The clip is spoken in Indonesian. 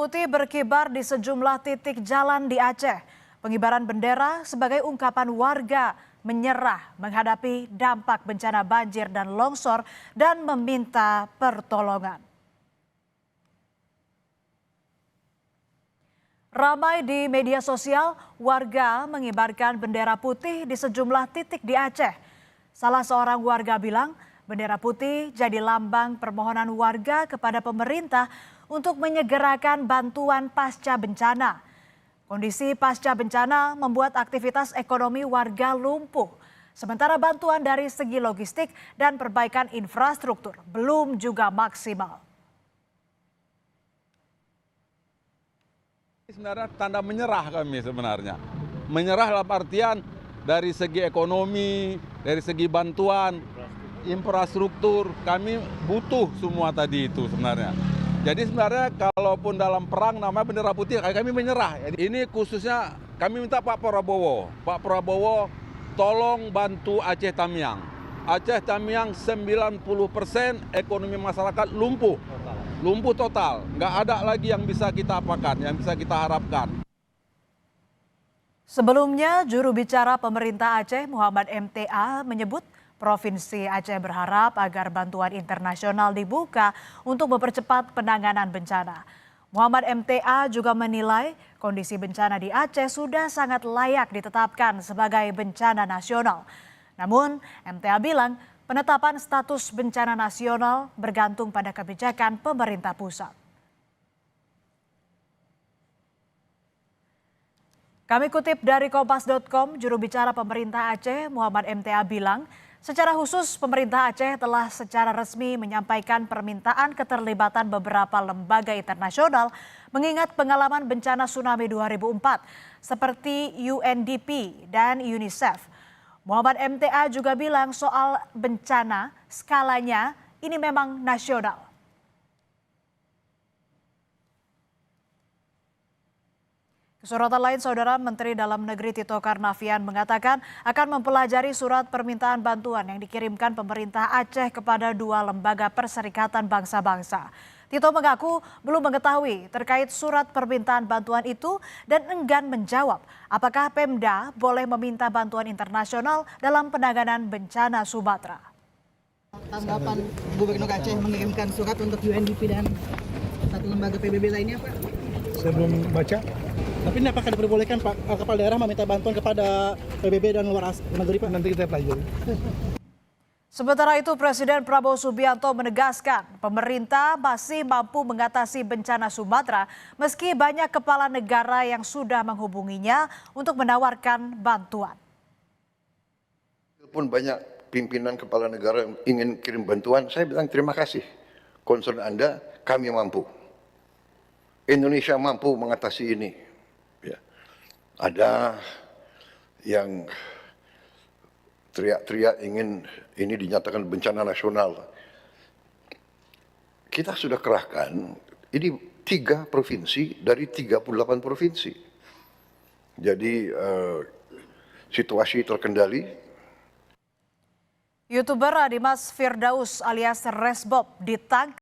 putih berkibar di sejumlah titik jalan di Aceh. Pengibaran bendera sebagai ungkapan warga menyerah menghadapi dampak bencana banjir dan longsor dan meminta pertolongan. Ramai di media sosial, warga mengibarkan bendera putih di sejumlah titik di Aceh. Salah seorang warga bilang, bendera putih jadi lambang permohonan warga kepada pemerintah untuk menyegerakan bantuan pasca bencana. Kondisi pasca bencana membuat aktivitas ekonomi warga lumpuh. Sementara bantuan dari segi logistik dan perbaikan infrastruktur belum juga maksimal. Sebenarnya tanda menyerah kami sebenarnya. Menyerah dalam artian dari segi ekonomi, dari segi bantuan, infrastruktur, kami butuh semua tadi itu sebenarnya. Jadi sebenarnya kalaupun dalam perang namanya bendera putih, kami menyerah. Ini khususnya kami minta Pak Prabowo tolong bantu Aceh Tamiang. Aceh Tamiang 90% ekonomi masyarakat lumpuh. Lumpuh total, nggak ada lagi yang bisa kita apakan, yang bisa kita harapkan. Sebelumnya, juru bicara pemerintah Aceh Muhammad MTA menyebut Provinsi Aceh berharap agar bantuan internasional dibuka untuk mempercepat penanganan bencana. Muhammad MTA juga menilai kondisi bencana di Aceh sudah sangat layak ditetapkan sebagai bencana nasional. Namun, MTA bilang penetapan status bencana nasional bergantung pada kebijakan pemerintah pusat. Kami kutip dari Kompas.com, juru bicara pemerintah Aceh Muhammad MTA bilang, secara khusus pemerintah Aceh telah secara resmi menyampaikan permintaan keterlibatan beberapa lembaga internasional mengingat pengalaman bencana tsunami 2004 seperti UNDP dan UNICEF. Muhammad MTA juga bilang soal bencana skalanya ini memang nasional. Kesorotan lain, Saudara Menteri Dalam Negeri Tito Karnavian mengatakan akan mempelajari surat permintaan bantuan yang dikirimkan pemerintah Aceh kepada dua lembaga Perserikatan Bangsa-Bangsa. Tito mengaku belum mengetahui terkait surat permintaan bantuan itu dan enggan menjawab apakah Pemda boleh meminta bantuan internasional dalam penanganan bencana Sumatera. Tanggapan Gubernur Aceh mengirimkan surat untuk UNDP dan satu lembaga PBB lainnya, Pak? Saya belum baca. Tapi ini apakah diperbolehkan Pak kepala daerah meminta bantuan kepada PBB dan luar negeri, Pak? Nanti kita pelajari. Sementara itu, Presiden Prabowo Subianto menegaskan pemerintah masih mampu mengatasi bencana Sumatera meski banyak kepala negara yang sudah menghubunginya untuk menawarkan bantuan. Pun banyak pimpinan kepala negara yang ingin kirim bantuan, saya bilang terima kasih. Concern Anda, kami mampu. Indonesia mampu mengatasi ini. Ya. Ada yang teriak-teriak ingin ini dinyatakan bencana nasional. Kita sudah kerahkan, ini 3 provinsi dari 38 provinsi. Jadi situasi terkendali. YouTuber Dimas Firdaus alias Resbob ditangkap